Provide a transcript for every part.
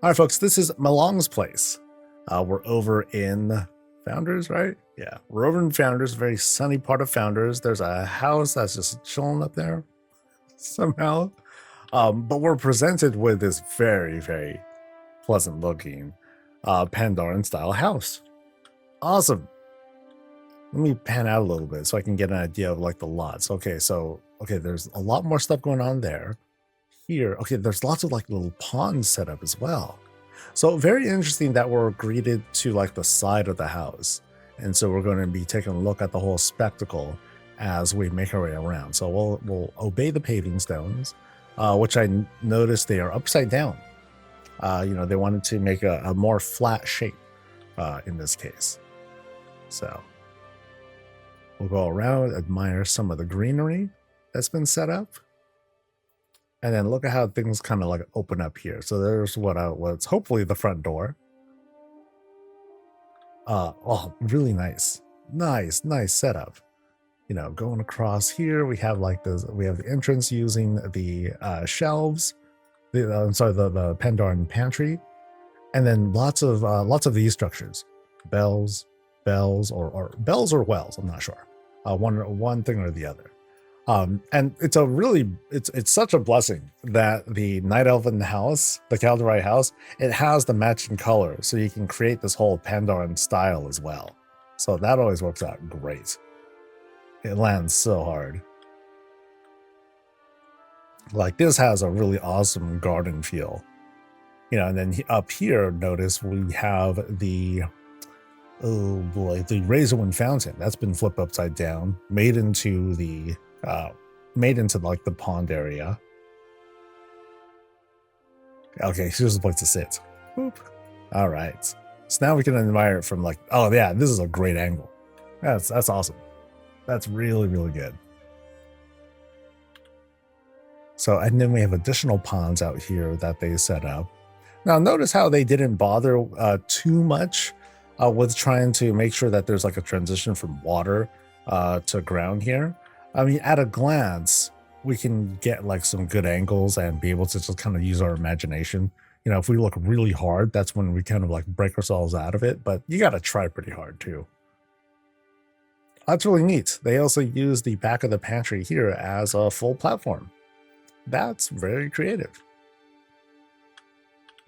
All right, folks, this is Mailang's place. We're over in Founders, right? Yeah, we're over in Founders, very sunny part of Founders. There's a house that's just chilling up there somehow. But we're presented with this very, very pleasant looking Pandaren style house. Awesome. Let me pan out a little bit so I can get an idea of like the lots. Okay, there's a lot more stuff going on there. Here, okay, there's lots of like little ponds set up as well. So very interesting that we're greeted to like the side of the house. And so we're going to be taking a look at the whole spectacle as we make our way around. So we'll obey the paving stones, which I noticed they are upside down. They wanted to make a more flat shape in this case. So we'll go around, admire some of the greenery that's been set up. And then look at how things kind of like open up here. So there's what's hopefully the front door. Really nice setup. Going across here, we have like we have the entrance using the shelves. The Pandaren pantry, and then lots of these structures, bells or bells or wells. I'm not sure. One thing or the other. And it's such a blessing that the Night Elven house, the Calderai house, it has the matching color, so you can create this whole Pandaren style as well. So that always works out great. It lands so hard. Like this has a really awesome garden feel. And then up here, notice we have the Razorwind fountain that's been flipped upside down, made into like the pond area. Okay, here's the place to sit. Boop. All right, so now we can admire it from like, oh yeah, this is a great angle. That's awesome. That's really, really good. So, and then we have additional ponds out here that they set up. Now notice how they didn't bother too much with trying to make sure that there's like a transition from water to ground here. I mean, at a glance, we can get like some good angles and be able to just kind of use our imagination. If we look really hard, that's when we kind of like break ourselves out of it, but you got to try pretty hard too. That's really neat. They also use the back of the pantry here as a full platform. That's very creative.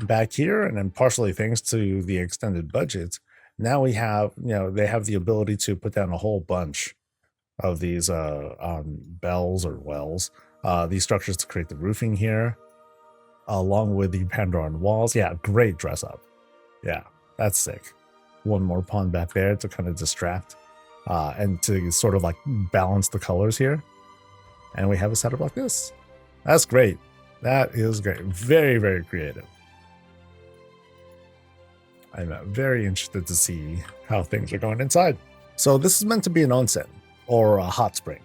Back here, and then partially thanks to the extended budget, now we have, they have the ability to put down a whole bunch of these bells or wells, these structures to create the roofing here, along with the Pandaren walls. Yeah, great dress up. Yeah, that's sick. One more pond back there to kind of distract and to sort of like balance the colors here. And we have a setup like this. That's great. That is great. Very, very creative. I'm very interested to see how things are going inside. So this is meant to be an onsen, or a hot spring,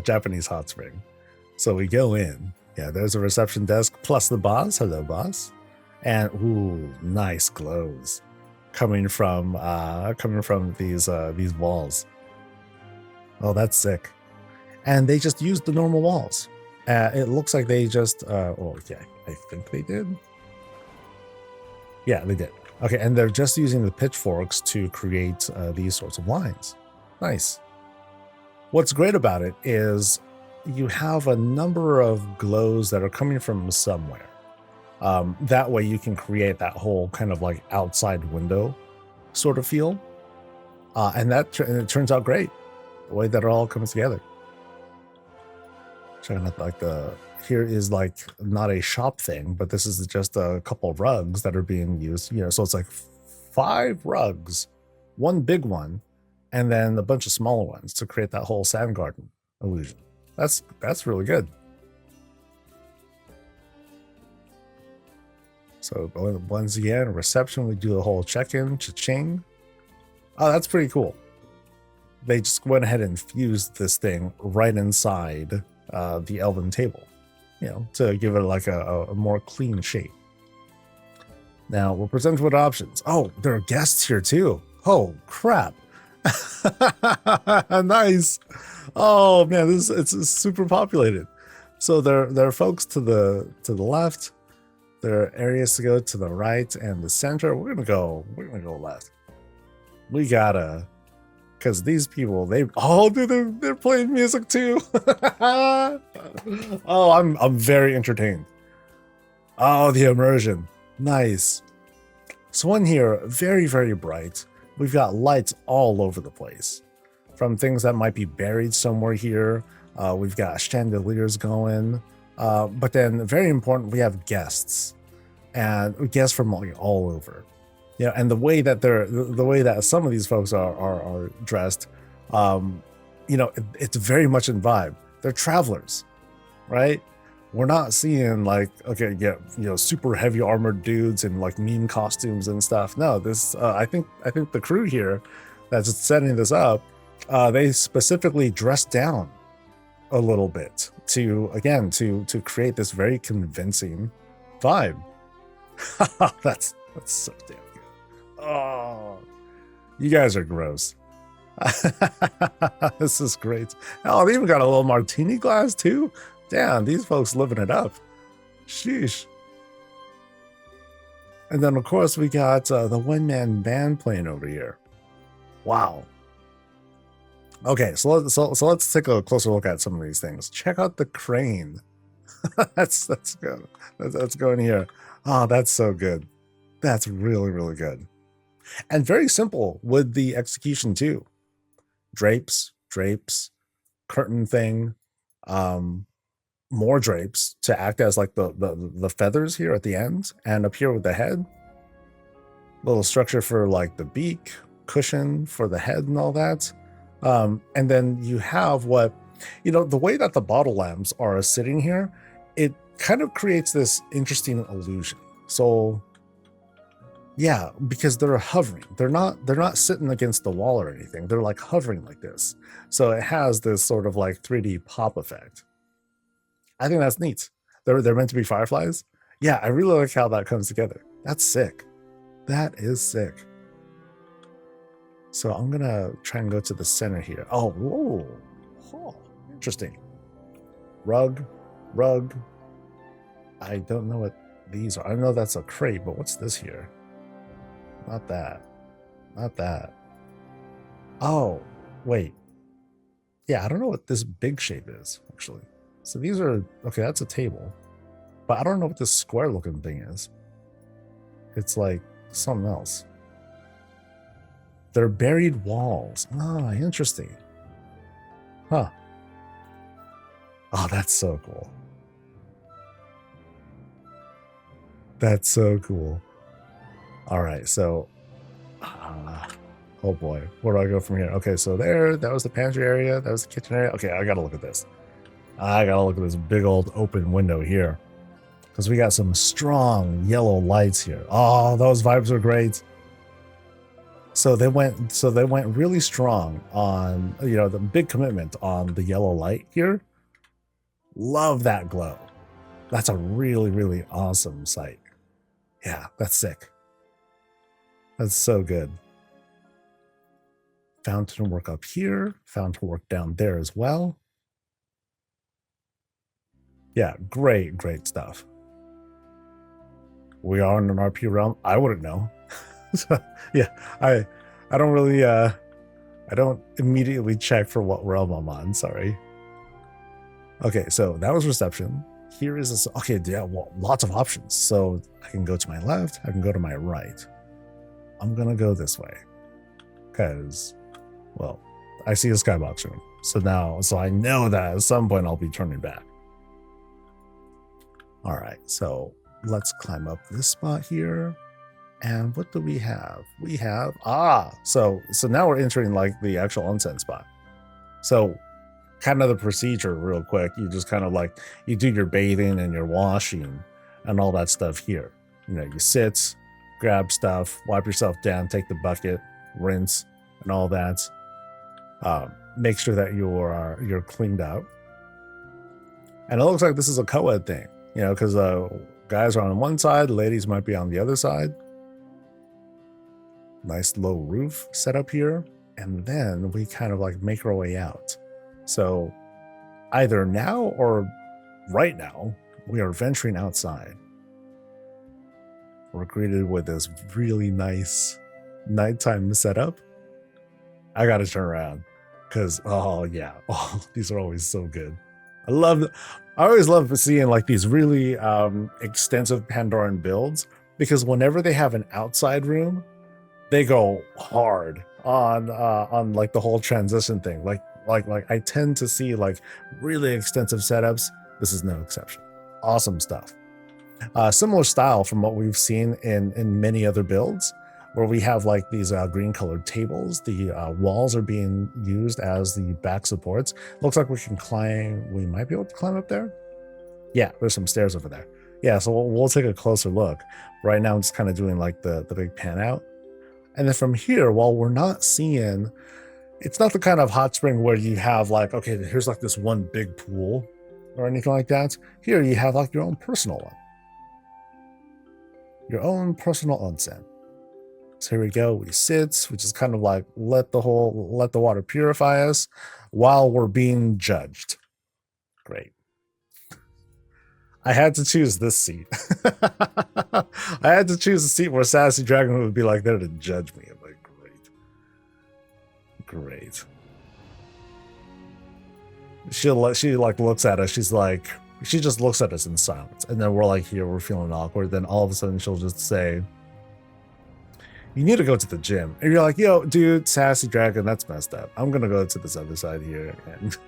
Japanese hot spring. So we go in. Yeah, there's a reception desk plus the boss. Hello, boss. And ooh, nice glows coming from these walls. Oh, that's sick. And they just used the normal walls. It looks like they just I think they did. Yeah, they did. Okay, and they're just using the pitchforks to create these sorts of lines. Nice. What's great about it is you have a number of glows that are coming from somewhere. That way you can create that whole kind of like outside window sort of feel. And it turns out great, the way that it all comes together. Checking out like here is like not a shop thing, but this is just a couple of rugs that are being used, so it's like 5 rugs, one big one, and then a bunch of smaller ones to create that whole sand garden illusion. That's really good. So once again, reception, we do the whole check-in, cha-ching. Oh, that's pretty cool. They just went ahead and fused this thing right inside the elven table, to give it like a more clean shape. Now we're presented with options. Oh, there are guests here too. Oh crap. Nice. Oh man, it's super populated. So there are folks to the left, There are areas to go to the right and the center. We're gonna go left. We gotta, because these people, dude, they're playing music too. Oh, I'm very entertained. Oh, the immersion, nice. So in here, very, very bright. We've got lights all over the place, from things that might be buried somewhere here. We've got chandeliers going, but then very important, we have guests, and guests from like all over. Yeah, and the way that some of these folks are dressed, it's very much in vibe. They're travelers, right? We're not seeing like, okay, yeah, super heavy armored dudes in like meme costumes and stuff. No, this I think the crew here that's setting this up, they specifically dressed down a little bit to create this very convincing vibe. That's so damn good. Oh, you guys are gross. This is great. Oh, they even got a little martini glass too. Damn, these folks living it up. Sheesh. And then of course we got the one-man band playing over here. Wow. Okay, so let's take a closer look at some of these things. Check out the crane. that's good. Let's go in here. Oh, that's so good. That's really, really good. And very simple with the execution too. Drapes, curtain thing, more drapes to act as like the feathers here at the end, and up here with the head. Little structure for like the beak, cushion for the head and all that. And then you have the way that the bottle lamps are sitting here, it kind of creates this interesting illusion. So yeah, because they're hovering. They're not sitting against the wall or anything. They're like hovering like this. So it has this sort of like 3D pop effect. I think that's neat. They're meant to be fireflies. Yeah, I really like how that comes together. That's sick. That is sick. So I'm gonna try and go to the center here. Oh, whoa. Oh, interesting. Rug. I don't know what these are. I know that's a crate, but what's this here? Not that. Oh, wait. Yeah, I don't know what this big shape is, actually. So these are, okay, that's a table. But I don't know what this square looking thing is. It's like something else. They're buried walls. Oh, interesting. Huh. Oh, that's so cool. That's so cool. All right, so, oh boy, where do I go from here? Okay, so that was the pantry area, that was the kitchen area. Okay, I gotta look at this. I gotta look at this big old open window here, because we got some strong yellow lights here. Oh, those vibes are great. So they went really strong on, the big commitment on the yellow light here. Love that glow. That's a really, really awesome sight. Yeah, that's sick. That's so good. Fountain work up here, fountain work down there as well. Yeah, great stuff. We are in an RP realm. I wouldn't know. So, yeah, I don't really I don't immediately check for what realm I'm on, sorry. Okay, so that was reception. Here is this, okay, yeah, well, lots of options. So I can go to my left, I can go to my right. I'm gonna go this way because, well, I see a skybox room. So I know that at some point I'll be turning back. All right, so let's climb up this spot here. And what do we have? We have, so now we're entering like the actual onsen spot. So kind of the procedure real quick. You just kind of like, you do your bathing and your washing and all that stuff here. You sit, grab stuff, wipe yourself down, take the bucket, rinse and all that. Make sure that you're cleaned out. And it looks like this is a co-ed thing, because guys are on one side, ladies might be on the other side. Nice low roof set up here, and then we kind of like make our way out. So either now or right now, we are venturing outside. we're greeted with this really nice nighttime setup. I gotta turn around because oh yeah, oh these are always so good. I always love seeing like these really extensive Pandaren builds, because whenever they have an outside room, they go hard on like the whole transition thing. Like I tend to see like really extensive setups. This is no exception. Awesome stuff. Similar style from what we've seen in many other builds, where we have like these green colored tables. The walls are being used as the back supports. Looks like we can climb. We might be able to climb up there. Yeah, there's some stairs over there. Yeah, so we'll take a closer look. Right now, I'm just kind of doing like the big pan out. And then from here, while we're not seeing, it's not the kind of hot spring where you have like, okay, here's like this one big pool or anything like that. Here you have like your own personal one. Your own personal onsen. So here we go, we sit, we just kind of like let the water purify us while we're being judged. Great. I had to choose this seat. I had to choose a seat where Sassy Dragon would be like there to judge me. I'm like, great. She like looks at us. She just looks at us in silence, and then we're like here, we're feeling awkward. Then all of a sudden, she'll just say, "You need to go to the gym." And you're like, "Yo, dude, Sassy Dragon, that's messed up. I'm gonna go to this other side here, and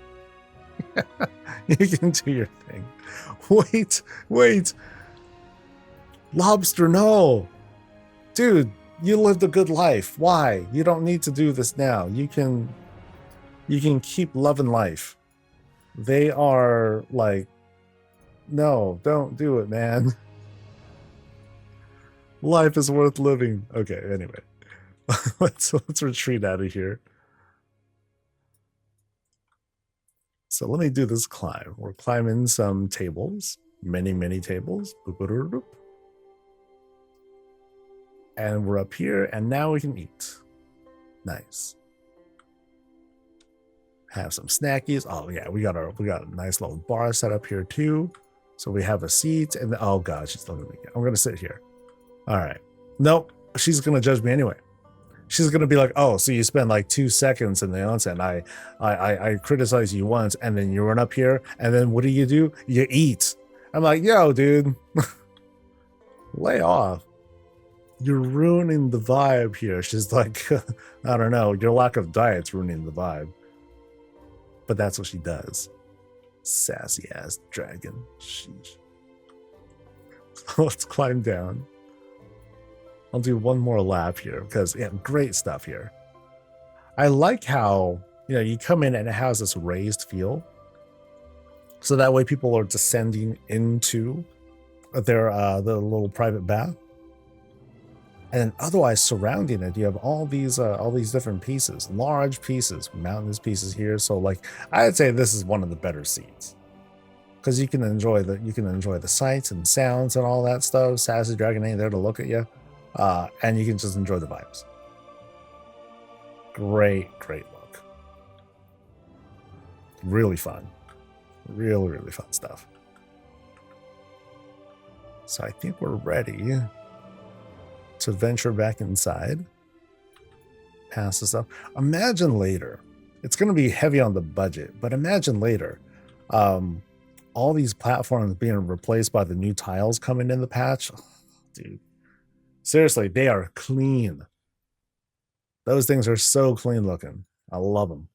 you can do your thing." Wait, Lobster, no, dude, you lived a good life. Why? You don't need to do this now. You can keep loving life. They are like, no, don't do it, man. Life is worth living. Okay, anyway. let's retreat out of here. So let me do this climb. We're climbing some tables, many tables. And we're up here, and now we can eat. Nice. Have some snackies. Oh yeah, we got a nice little bar set up here too. So we have a seat, and oh god, she's looking at me. I'm gonna sit here. All right. Nope. She's gonna judge me anyway. She's gonna be like, "Oh, so you spend like 2 seconds in the onsen. I criticize you once, and then you run up here, and then what do? You eat." I'm like, "Yo, dude, lay off. You're ruining the vibe here." She's like, "I don't know. Your lack of diet's ruining the vibe." But that's what she does. Sassy ass dragon. Sheesh. Let's climb down. I'll do one more lap here because yeah, great stuff here. I like how, you come in and it has this raised feel. So that way people are descending into their the little private bath. And then otherwise surrounding it, you have all these different pieces, large pieces, mountainous pieces here. So like I'd say this is one of the better seats. Because you can enjoy the sights and sounds and all that stuff. Sassy Dragon ain't there to look at you. And you can just enjoy the vibes. Great look. Really fun. Really fun stuff. So I think we're ready to venture back inside. Pass this up. Imagine later. It's going to be heavy on the budget, but imagine later. All these platforms being replaced by the new tiles coming in the patch. Dude. Seriously, they are clean. Those things are so clean looking. I love them.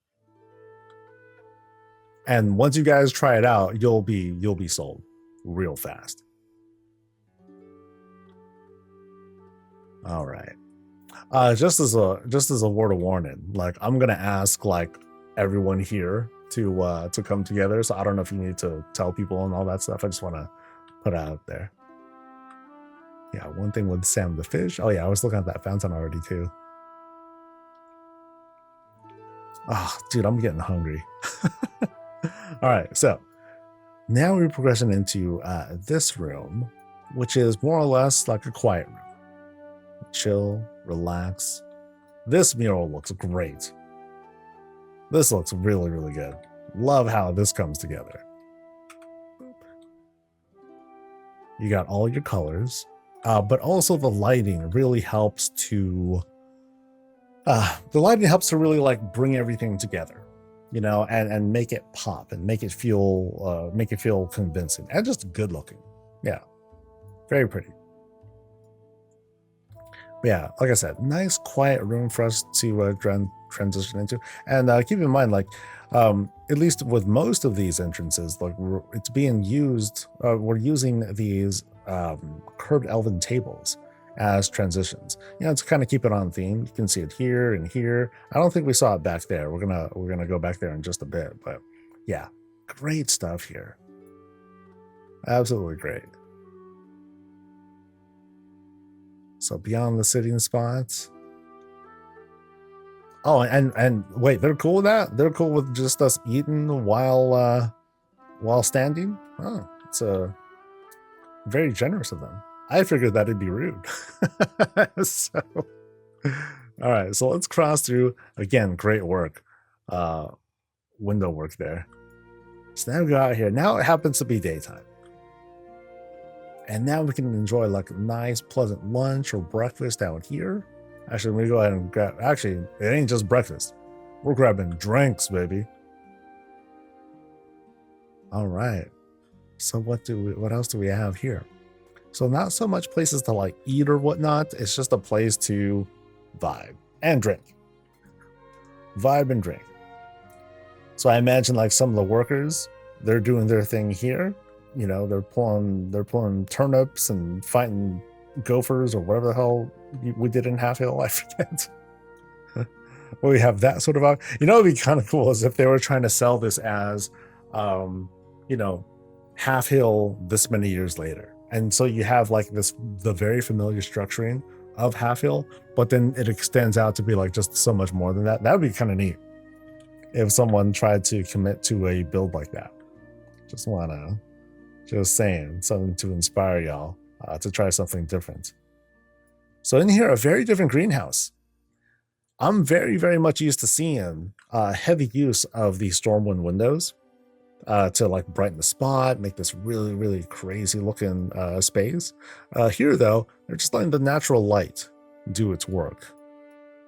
And once you guys try it out, you'll be sold real fast. All right. Just as a word of warning, like I'm gonna ask like everyone here to come together. So I don't know if you need to tell people and all that stuff. I just want to put it out there. Yeah, one thing with Sam the fish. Oh yeah, I was looking at that fountain already too. Oh, dude, I'm getting hungry. All right, so now we're progressing into this room, which is more or less like a quiet room. Chill, relax. This mural looks great. This looks really good. Love how this comes together. You got all your colors. but also the lighting really helps to really like bring everything together, you know, and make it pop and make it feel convincing and just good looking. Yeah, very pretty. But yeah, like I said, nice quiet room for us to transition into. And keep in mind, like at least with most of these entrances, like it's being used, we're using these curved elven tables as transitions, you know, to kind of keep it on theme. You can see it here and here. I don't think we saw it back there. We're gonna go back there in just a bit, but yeah, great stuff here. Absolutely great. So beyond the sitting spots. Oh, and wait, they're cool with that? They're cool with just us eating while standing? Oh, it's very generous of them. I figured that'd be rude. So, all right, so let's cross through. Again, great work. Window work there. So now we go out here. Now it happens to be daytime. And now we can enjoy like a nice, pleasant lunch or breakfast out here. Actually, we go ahead and grab, actually, it ain't just breakfast. We're grabbing drinks, baby. All right. So what else do we have here? So not so much places to like eat or whatnot. It's just a place to vibe and drink. Vibe and drink. So I imagine like some of the workers, they're doing their thing here. You know, they're pulling turnips and fighting gophers or whatever the hell we did in Half Hill. I forget. Well, we have that sort of, you know, it'd be kind of cool as if they were trying to sell this as, you know, Half Hill this many years later. And so you have like the very familiar structuring of Half Hill, but then it extends out to be like just so much more than that. That would be kind of neat if someone tried to commit to a build like that. Just saying, something to inspire y'all to try something different. So in here, a very different greenhouse. I'm very, very much used to seeing heavy use of the Stormwind windows to like brighten the spot, make this really, really crazy looking space. Here though, they're just letting the natural light do its work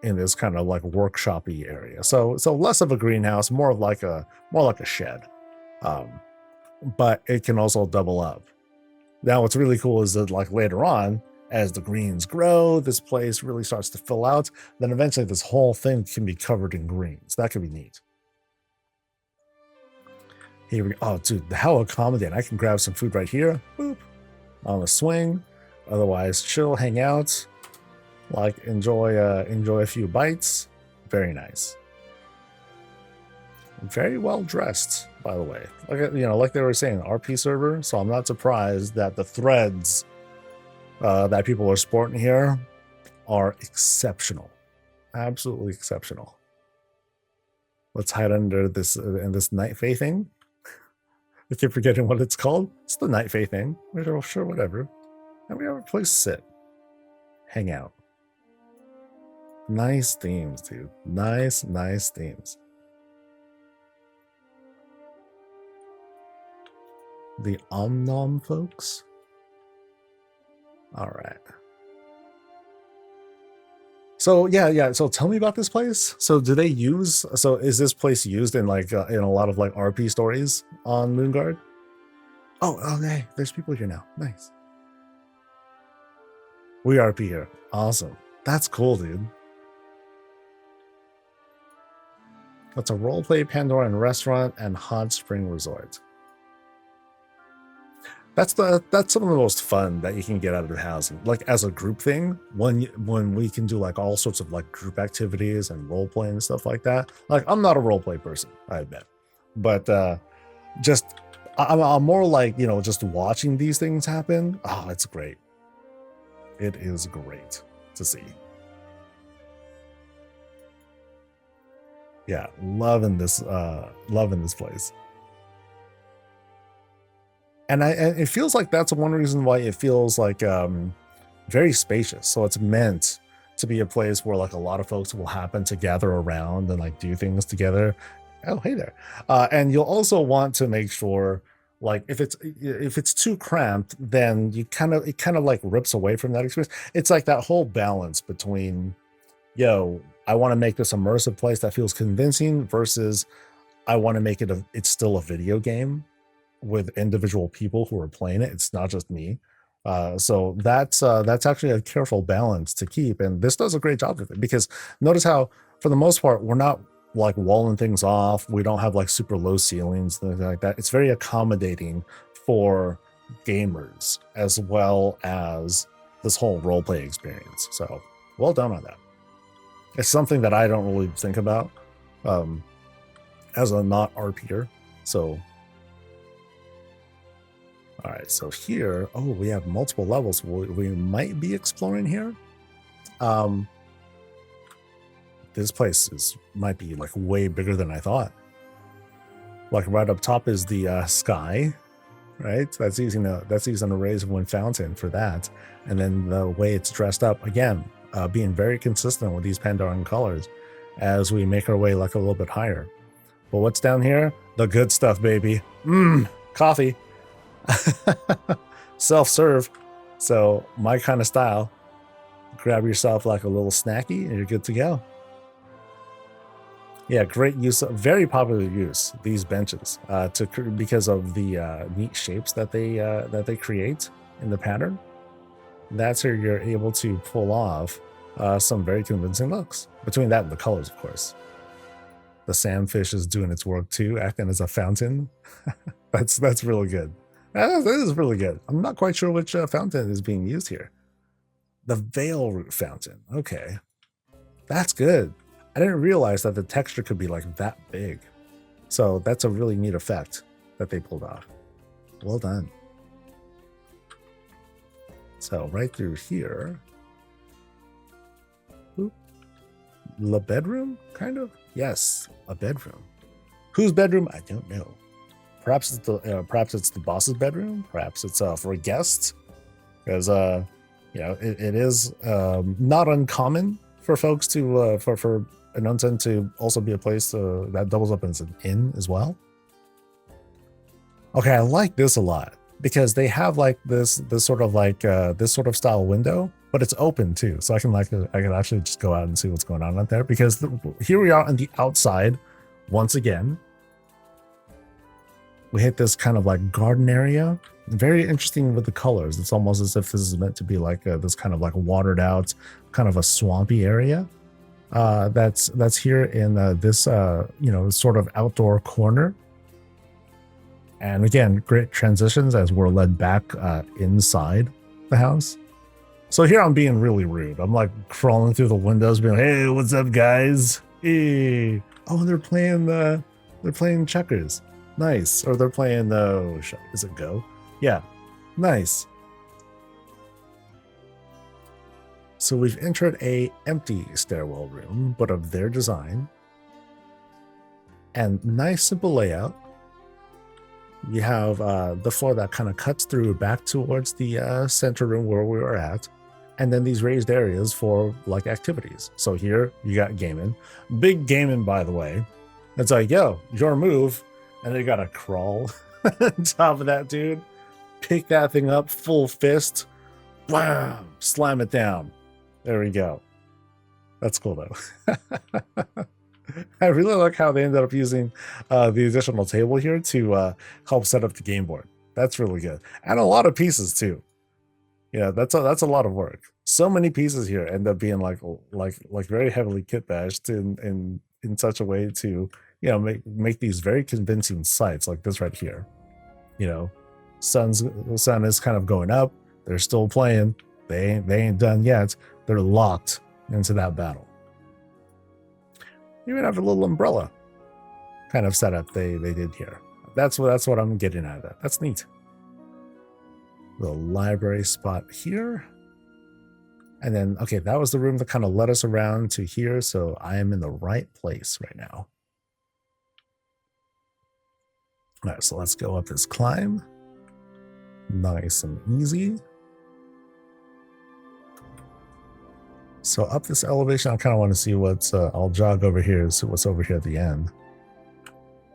in this kind of like workshop-y area. So less of a greenhouse, more like a shed. But it can also double up. Now what's really cool is that like later on, as the greens grow, this place really starts to fill out, then eventually this whole thing can be covered in greens. That could be neat. Here we go. Oh, dude, how accommodating. I can grab some food right here. Boop. On the swing. Otherwise, chill, hang out. Like, enjoy a few bites. Very nice. Very well dressed, by the way. Like, you know, like they were saying, RP server. So I'm not surprised that the threads that people are sporting here are exceptional. Absolutely exceptional. Let's hide under this in this Night Fae thing. I keep forgetting what it's called. It's the Night Fae thing. Sure, whatever. And we have a place to sit. Hang out. Nice themes, dude. Nice themes. The Omnom folks? All right. So yeah. So tell me about this place. So is this place used in like in a lot of like RP stories on Moonguard? Oh, okay. There's people here now. Nice. We RP here. Awesome. That's cool, dude. That's a roleplay Pandaren restaurant and hot spring resort. That's some of the most fun that you can get out of the housing, like as a group thing. When we can do like all sorts of like group activities and role play and stuff like that. Like I'm not a role play person, I admit, but I'm more like, you know, just watching these things happen. Oh, it's great. It is great to see. Yeah, loving this place. And it feels like that's one reason why it feels like very spacious. So it's meant to be a place where like a lot of folks will happen to gather around and like do things together. Oh, hey there. And you'll also want to make sure Like if it's too cramped, then it kind of like rips away from that experience. It's like that whole balance between, yo, I want to make this immersive place that feels convincing versus I want to make it's still a video game with individual people who are playing it. It's not just me. So that's actually a careful balance to keep. And this does a great job of it, because notice how, for the most part, we're not like walling things off. We don't have like super low ceilings, things like that. It's very accommodating for gamers as well as this whole roleplay experience. So well done on that. It's something that I don't really think about as a not RPer. So all right, so here, oh, we have multiple levels we might be exploring here. This place might be like way bigger than I thought. Like right up top is the sky, right? That's using a raise of wind fountain for that. And then the way it's dressed up, again, being very consistent with these Pandaren colors as we make our way like a little bit higher. But what's down here? The good stuff, baby. Coffee. Self-serve. So my kind of style. Grab yourself like a little snacky and you're good to go. Yeah, great use, very popular use, these benches, because of the neat shapes that they create in the pattern. That's where you're able to pull off some very convincing looks. Between that and the colors, of course. The sandfish is doing its work too, acting as a fountain. That's really good. That is really good. I'm not quite sure which fountain is being used here. The veil root fountain. Okay, that's good. I didn't realize that the texture could be like that big. So that's a really neat effect that they pulled off. Well done. So right through here. Oop. The bedroom, kind of? Yes, a bedroom. Whose bedroom? I don't know. Perhaps it's the boss's bedroom. Perhaps it's for guests, because it is not uncommon for folks to for an Onsen to also be a place that doubles up as an inn as well. Okay, I like this a lot because they have like this sort of style window, but it's open too, so I can actually just go out and see what's going on out there. Because here we are on the outside once again. We hit this kind of like garden area. Very interesting with the colors. It's almost as if this is meant to be like this kind of like watered out, kind of a swampy area. That's here in this sort of outdoor corner. And again, great transitions as we're led back inside the house. So here I'm being really rude. I'm like crawling through the windows, being like, "Hey, what's up, guys? Hey, oh, they're playing checkers." Nice. Or they're playing is it Go? Yeah. Nice. So we've entered a empty stairwell room, but of their design. And nice simple layout. You have the floor that kind of cuts through back towards the center room where we were at. And then these raised areas for like activities. So here you got gaming. Big gaming, by the way. It's like, yo, your move. And they gotta crawl on top of that, dude. Pick that thing up, full fist. Wow, slam it down. There we go. That's cool though. I really like how they ended up using the additional table here to help set up the game board. That's really good, and a lot of pieces too. Yeah, that's a lot of work. So many pieces here end up being like very heavily kit bashed in such a way to make these very convincing sights like this right here. The sun is kind of going up. They're still playing. They ain't done yet. They're locked into that battle. You even have a little umbrella kind of setup they did here. That's what I'm getting out of that. That's neat. The library spot here. And then, okay, that was the room that kind of led us around to here. So I am in the right place right now. All right, so let's go up this climb. Nice and easy. So up this elevation, I kind of want to see what's, I'll jog over here and see what's over here at the end.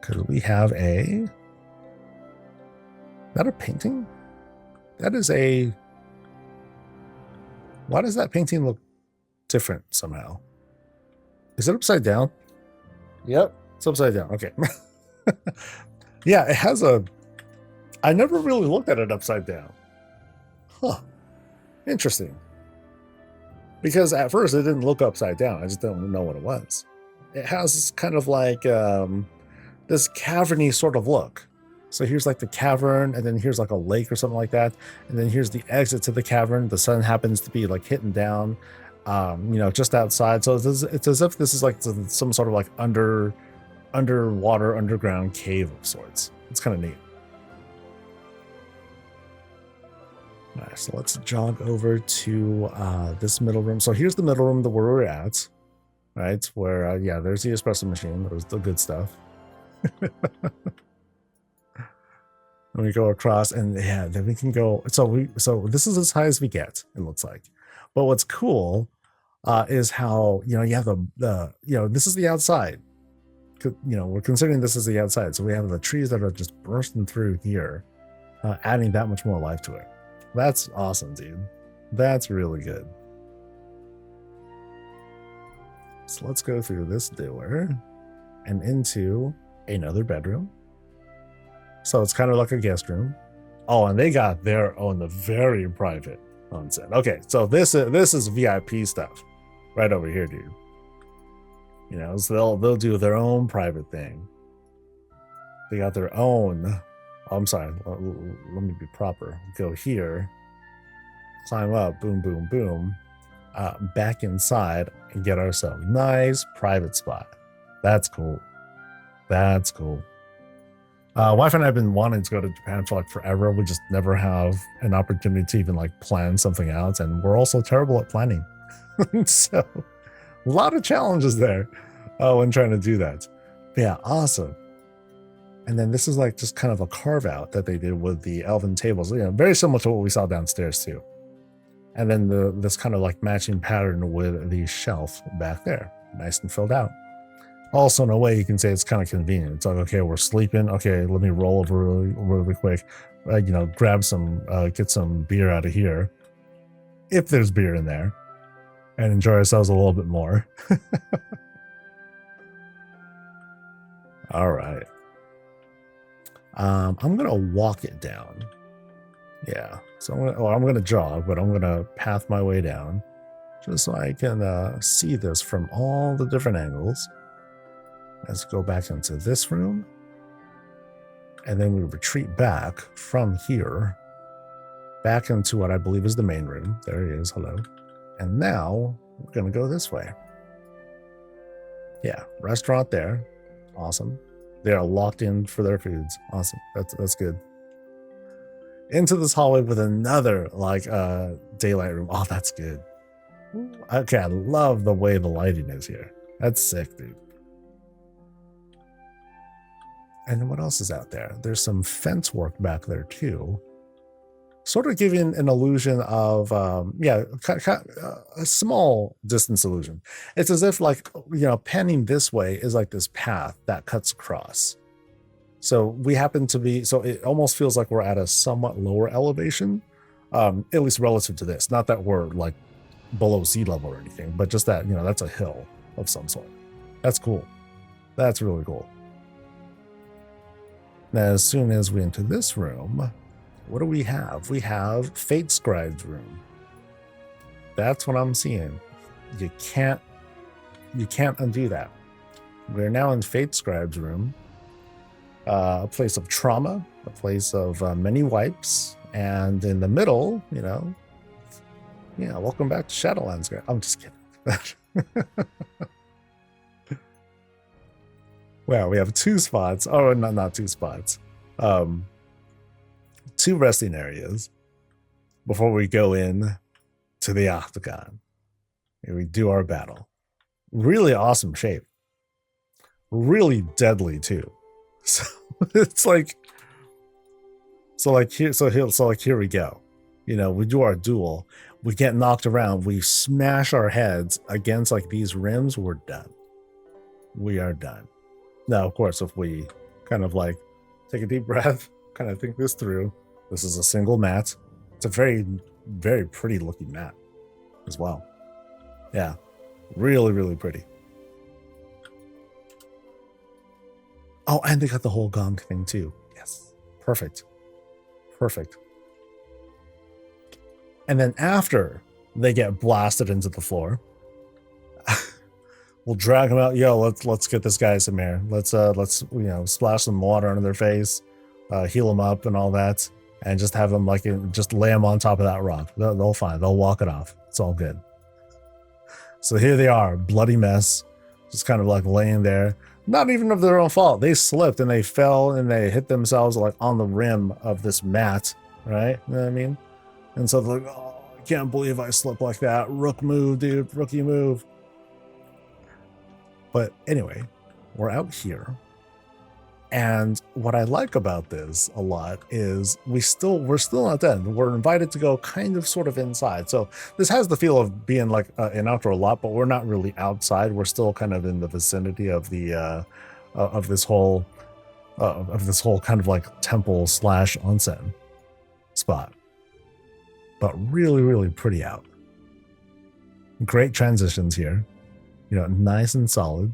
Because we have a that a painting? That is a... Why does that painting look different somehow? Is it upside down? Yep, it's upside down. Okay. Yeah, it has a... I never really looked at it upside down. Huh. Interesting. Because at first it didn't look upside down. I just didn't know what it was. It has kind of like this caverny sort of look. So here's like the cavern, and then here's like a lake or something like that. And then here's the exit to the cavern. The sun happens to be like hitting down, just outside. So it's as if this is like some sort of like underwater, underground cave of sorts. It's kind of neat. All right, so let's jog over to this middle room. So here's the middle room where we're at, right? Where, yeah, there's the espresso machine. There's the good stuff. And we go across, and yeah, then we can go. So this is as high as we get, it looks like. But what's cool is how, you have this is the outside. We're considering this as the outside. So we have the trees that are just bursting through here, adding that much more life to it. That's awesome, dude. That's really good. So let's go through this door and into another bedroom. So it's kind of like a guest room. Oh, and they got their own, the very private onsen. Okay, so this is VIP stuff right over here, dude. So they'll do their own private thing. They got their own. Oh, I'm sorry. Let me be proper. Go here, climb up, boom, boom, boom, back inside, and get ourselves a nice private spot. That's cool. That's cool. Wife and I have been wanting to go to Japan for like forever. We just never have an opportunity to even like plan something out, and we're also terrible at planning. So a lot of challenges there when trying to do that. But yeah, awesome. And then this is like just kind of a carve out that they did with the elven tables. Very similar to what we saw downstairs too. And then this kind of like matching pattern with the shelf back there, nice and filled out. Also, in a way, you can say it's kind of convenient. It's like, okay, we're sleeping. Okay, let me roll over really quick. Grab some, get some beer out of here, if there's beer in there, and enjoy ourselves a little bit more. All right. I'm gonna walk it down. Yeah. So I'm gonna jog, but I'm gonna path my way down, just so I can see this from all the different angles. Let's go back into this room, and then we retreat back from here back into what I believe is the main room. There he is. Hello. And now we're going to go this way. Yeah, restaurant there. Awesome. They are locked in for their foods. Awesome. That's good. Into this hallway with another daylight room. Oh, that's good. Okay, I love the way the lighting is here. That's sick, dude. And then what else is out there? There's some fence work back there too, sort of giving an illusion of a small distance illusion. It's as if panning this way is like this path that cuts across. So we happen to be, so it almost feels like we're at a somewhat lower elevation, at least relative to this. Not that we're like below sea level or anything, but just that, that's a hill of some sort. That's cool. That's really cool. Now, as soon as we enter this room, what do we have? We have Fate Scribe's room. That's what I'm seeing. You can't undo that. We're now in Fate Scribe's room, a place of trauma, a place of many wipes, and in the middle, welcome back to Shadowlands. I'm just kidding. Well, we have two spots. Oh, not two spots. Two resting areas before we go in to the Octagon. And we do our battle. Really awesome shape. Really deadly too. So it's like, here we go. We do our duel. We get knocked around. We smash our heads against like these rims. We're done. We are done. Now, of course, if we kind of like take a deep breath, kind of think this through, This is a single mat. It's a very, very pretty looking mat as well. Yeah, really, really pretty. Oh, and they got the whole gong thing too. Yes, perfect. Perfect. And then after they get blasted into the floor, we'll drag them out. Yo, let's get this guy some air. Let's splash some water on their face, heal them up and all that, and just have them just lay them on top of that rock. They'll fine. They'll walk it off. It's all good. So here they are, bloody mess, just kind of like laying there. Not even of their own fault. They slipped and they fell and they hit themselves like on the rim of this mat, right? You know what I mean? And so they're like, oh, I can't believe I slipped like that. Rook move, dude. Rookie move. But anyway, we're out here. And what I like about this a lot is we're still not done. We're invited to go kind of sort of inside. So this has the feel of being like an outdoor lot, but we're not really outside. We're still kind of in the vicinity of the of this whole kind of like temple / onsen spot. But really, really pretty out. Great transitions here. You know, nice and solid.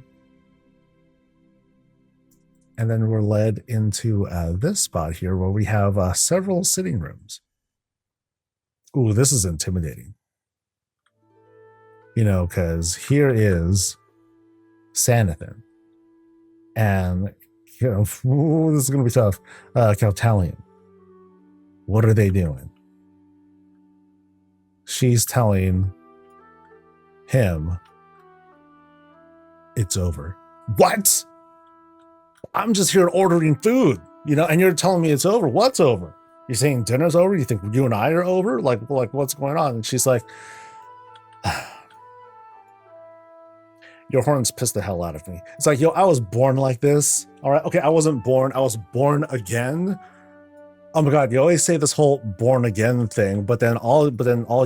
And then we're led into this spot here where we have several sitting rooms. Ooh, this is intimidating. You know, because here is Sanathan. And, you know, ooh, this is going to be tough. Cautalion. What are they doing? She's telling him it's over. What? I'm just here ordering food, you know, and you're telling me it's over. What's over? You're saying dinner's over? You think you and I are over? Like what's going on? And she's like, your horns pissed the hell out of me. It's like, yo, I was born like this. All right. Okay. I wasn't born. I was born again. Oh my God. You always say this whole born again thing, but then all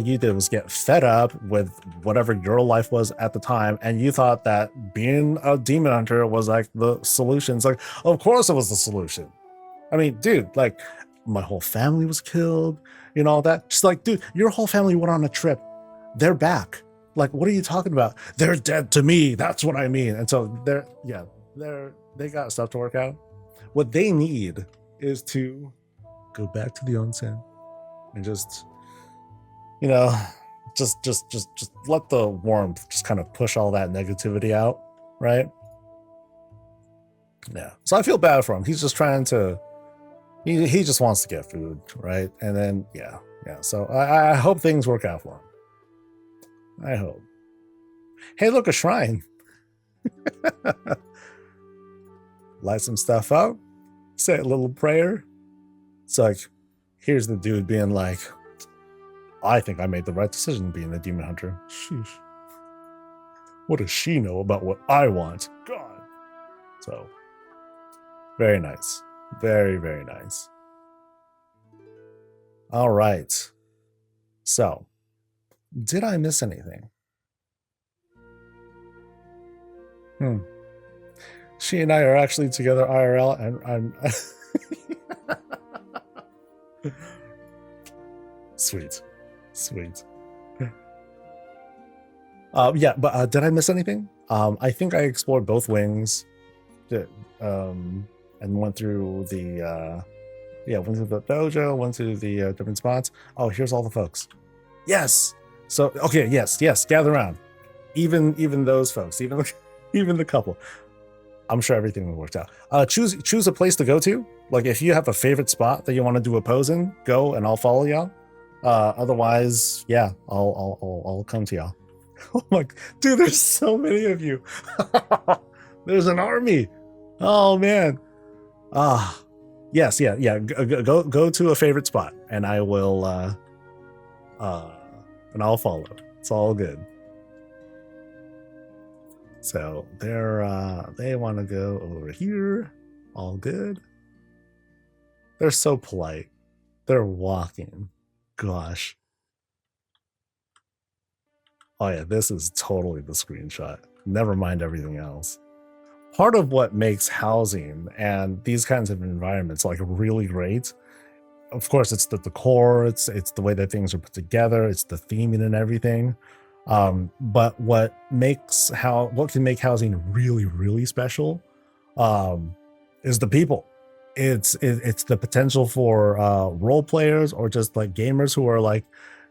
you did was get fed up with whatever your life was at the time. And you thought that being a demon hunter was like the solution. It's like, of course it was the solution. I mean, dude, like my whole family was killed, you know, all that. She's like, dude, your whole family went on a trip. They're back. Like, what are you talking about? They're dead to me. That's what I mean. And so they got stuff to work out. What they need is to go back to the onsen and just, you know, just let the warmth just kind of push all that negativity out, right? Yeah. So I feel bad for him. He's just trying to, he just wants to get food, right? And then, yeah. So I hope things work out for him. I hope. Hey, look, a shrine. Light some stuff up, say a little prayer. It's like, here's the dude being like, I think I made the right decision being a demon hunter. Sheesh. What does she know about what I want? God. So, very nice. Very, very nice. All right. So, did I miss anything? She and I are actually together IRL, and I'm sweet. Yeah, but did I miss anything? I think I explored both wings, and went through the went through the dojo, went through the different spots. Oh, here's all the folks. Yes. So okay, yes, gather around. Even those folks, even the couple. I'm sure everything will work out. Choose a place to go to. Like if you have a favorite spot that you want to do a pose in, go and I'll follow y'all. Otherwise, yeah, I'll come to y'all. Oh my, dude, there's so many of you. There's an army. Oh man. Yes, yeah. Go to a favorite spot, and I will. And I'll follow. It's all good. So they want to go over here. All good. They're so polite. They're walking. Gosh. Oh yeah, this is totally the screenshot. Never mind everything else. Part of what makes housing and these kinds of environments like really great of course, it's the decor, it's the way that things are put together, it's the theming and everything. But what can make housing really, really special is the people. It's the potential for role players or just like gamers who are like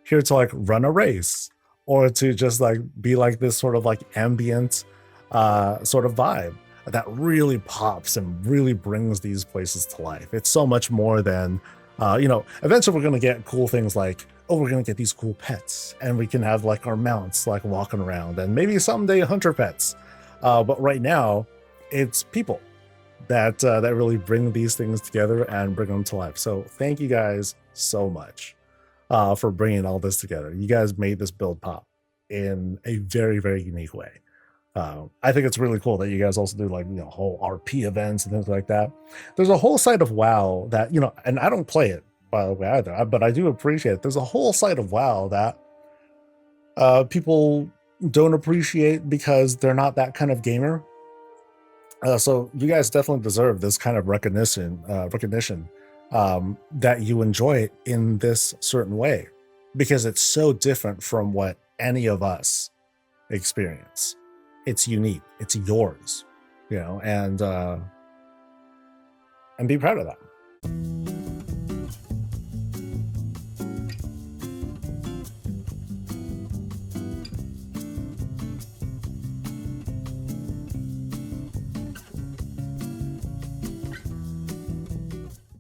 here to like run a race or to just like be like this sort of like ambient sort of vibe that really pops and really brings these places to life. It's so much more than eventually we're going to get cool things like, oh, we're going to get these cool pets and we can have like our mounts like walking around and maybe someday hunter pets. But right now it's people that really bring these things together and bring them to life. So thank you guys so much for bringing all this together. You guys made this build pop in a very, very unique way. I think it's really cool that you guys also do like, whole RP events and things like that. There's a whole side of WoW that, and I don't play it by the way either, but I do appreciate it. There's a whole side of WoW that people don't appreciate because they're not that kind of gamer. So you guys definitely deserve this kind of recognition that you enjoy it in this certain way, because it's so different from what any of us experience. It's unique. It's yours, and be proud of that.